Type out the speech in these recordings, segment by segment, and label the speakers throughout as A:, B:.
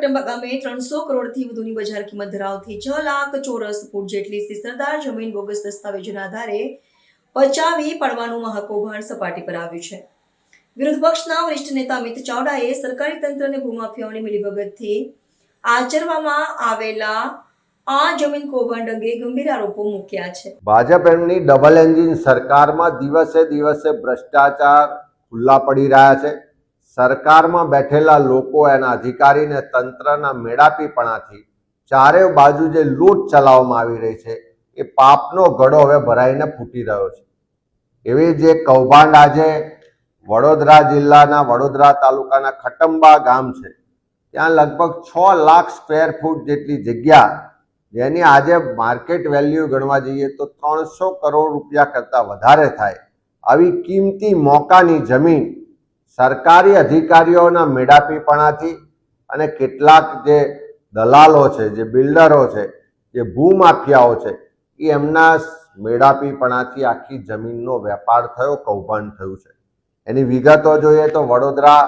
A: ખટંબા ગામે 300 કરોડથી વધુની બજાર કિંમત ધરાવતી 6 લાખ ચોરસ ફૂટ જેટલી સિસરદાર જમીન બોગસ દસ્તાવેજોના આધારે પચાવી પાડવાનું મહાકૌભાંડ સપાટી પર આવ્યું છે. વિરોધ પક્ષના વરિષ્ઠ નેતા અમિત ચાવડાએ સરકારી તંત્ર અને ભૂમાફિયાઓની મિલીભગતથી આચરવામાં આવેલા આ જમીન કૌભાંડ અંગે ગંભીર આરોપો મૂક્યા છે.
B: ભાજપ એમની ડબલ એન્જિન સરકારમાં દિવસે દિવસે ભ્રષ્ટાચાર ખુલ્લા પડી રહ્યા છે. સરકારમાં બેઠેલા લોકો એના અધિકારીને તંત્રના મેળાપીપણાથી ચારે બાજુ જે લૂંટ ચલાવવામાં આવી રહી છે એ પાપનો ગળો હવે ભરાઈને ફૂટી રહ્યો છે. એવી જે કૌભાંડ આજે વડોદરા જિલ્લાના વડોદરા તાલુકાના ખટંબા ગામ છે, ત્યાં લગભગ 6 લાખ સ્ક્વેર ફૂટ જેટલી જગ્યા, જેની આજે માર્કેટ વેલ્યુ ગણવા જઈએ તો 300 કરોડ રૂપિયા કરતાં વધારે થાય, આવી કિંમતી મોકાની જમીન સરકારી અધિકારીઓના મેળાપીપણાથી અને કેટલાક જે દલાલો છે, જે બિલ્ડરો છે, જે ભૂમાફિયાઓ છે, એ એમના મેળાપીપણાથી આખી જમીનનો વેપાર થયો, કૌભાંડ થયું છે. એની વિગતો જોઈએ તો વડોદરા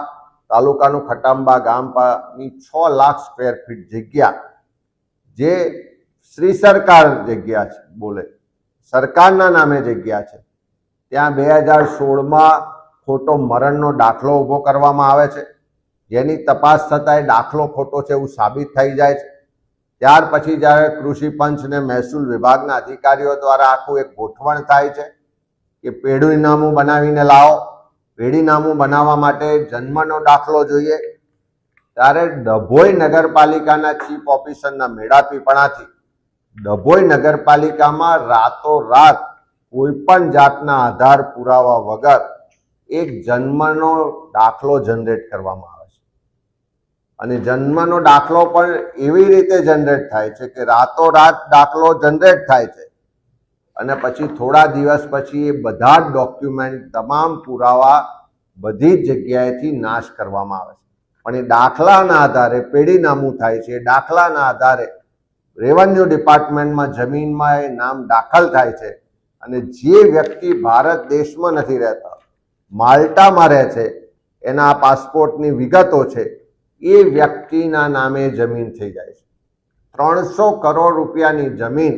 B: તાલુકાનું ખટાંબા ગામની 6 લાખ સ્ક્વેર ફીટ જગ્યા, જે શ્રી સરકાર જગ્યા છે, બોલે સરકારના નામે જગ્યા છે, ત્યાં 2016માં ખોટો મરણનો દાખલો ઊભો કરવામાં આવે છે, જેની તપાસ થતાં એ દાખલો ખોટો છે એવું સાબિત થઈ જાય છે. ત્યાર પછી જ્યારે કૃષિ પંચ ને મહેસૂલ વિભાગના અધિકારીઓ દ્વારા આખું એક ગોઠવણ થાય છે કે પેઢીનામું બનાવીને લાવો, પેઢીનામું બનાવવા માટે જન્મનો દાખલો જોઈએ, ત્યારે ડભોઈ નગરપાલિકાના ચીફ ઓફિસરના મેળાપીપણાથી ડભોઈ નગરપાલિકામાં રાતોરાત કોઈ પણ જાતના આધાર પુરાવા વગર એક જન્મનો દાખલો જનરેટ કરવામાં આવે છે. અને જન્મનો દાખલો પણ એવી રીતે જનરેટ થાય છે કે રાતોરાત દાખલો જનરેટ થાય છે અને પછી થોડા દિવસ પછી એ બધા જ ડોક્યુમેન્ટ, તમામ પુરાવા બધી જ જગ્યાએથી નાશ કરવામાં આવે છે. પણ એ દાખલાના આધારે પેઢીનામું થાય છે, એ દાખલાના આધારે રેવન્યુ ડિપાર્ટમેન્ટમાં જમીનમાં એ નામ દાખલ થાય છે અને જે વ્યક્તિ ભારત દેશમાં નથી રહેતા, માલ્ટામાં રહે છે, એના પાસપોર્ટની વિગતો છે, એ વ્યક્તિના નામે જમીન થઈ જાય છે. 300 કરોડ રૂપિયાની જમીન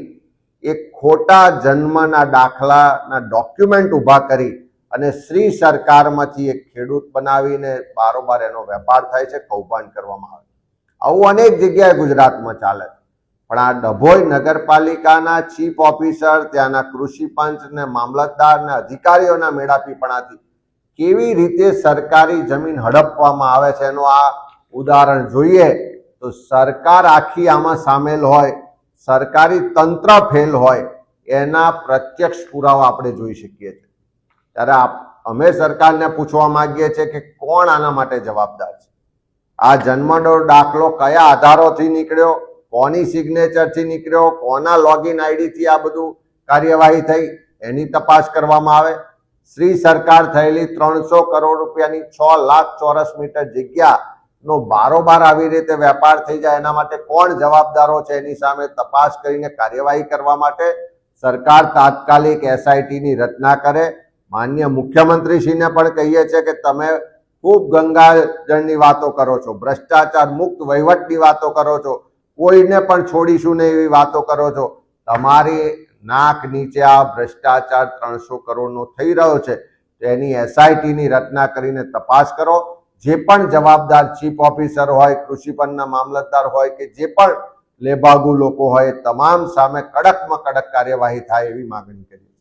B: એક ખોટા જન્મના દાખલાના ડોક્યુમેન્ટ ઊભા કરી અને શ્રી સરકારમાંથી એક ખેડૂત બનાવીને બારોબાર એનો વેપાર થાય છે, કૌભાંડ કરવામાં આવે છે. આવું અનેક જગ્યાએ ગુજરાતમાં ચાલે છે. પણ આ ડભોઈ નગરપાલિકાના ચીફ ઓફિસર, ત્યાંના કૃષિ પંચ ને મામલતદાર ને અધિકારીઓના મેળાપીપણાથી કેવી રીતે સરકારી જમીન હડપવામાં આવે છે એનું આ ઉદાહરણ જોઈએ તો સરકાર આખી આમાં સામેલ હોય, સરકારી તંત્ર ફેલ હોય, એના પ્રત્યક્ષ પુરાવા આપણે જોઈ શકીએ છીએ. ત્યારે અમે સરકારને પૂછવા માંગીએ છીએ કે કોણ આના માટે જવાબદાર છે? આ જન્મનો દાખલો કયા આધારોથી નીકળ્યો, કોની સિગ્નેચરથી નીકળ્યો, કોના લોગિન આઈડીથી આ બધું કાર્યવાહી થઈ, એની તપાસ કરવામાં આવે. શ્રી સરકાર થયેલી 300 કરોડ રૂપિયાની 6 લાખ ચોરસ મીટર જગ્યાનો બારોબાર આવી રીતે વેપાર થઈ જાય, એના માટે કોણ જવાબદારો છે એની સામે તપાસ કરીને કાર્યવાહી કરવા માટે સરકાર તાત્કાલિક એસઆઈટીની રચના કરે. માનનીય મુખ્યમંત્રીશ્રીને પણ કહીએ છીએ કે તમે ખૂબ ગંગાજળની વાતો કરો છો, ભ્રષ્ટાચાર મુક્ત વહીવટની વાતો કરો છો, કોઈને પણ છોડીશું નહીં એવી વાતો કરો છો. તમારી નાક નીચે આ ભ્રષ્ટાચાર 300 કરોડનો થઈ રહ્યો છે, તો એની એસઆઈટીની રચના કરીને તપાસ કરો. જે પણ જવાબદાર ચીફ ઓફિસર હોય, કૃષિ પંચના મામલતદાર હોય કે જે પણ લેભાગુ લોકો હોય, તમામ સામે કડકમાં કડક કાર્યવાહી થાય એવી માગણી કરી.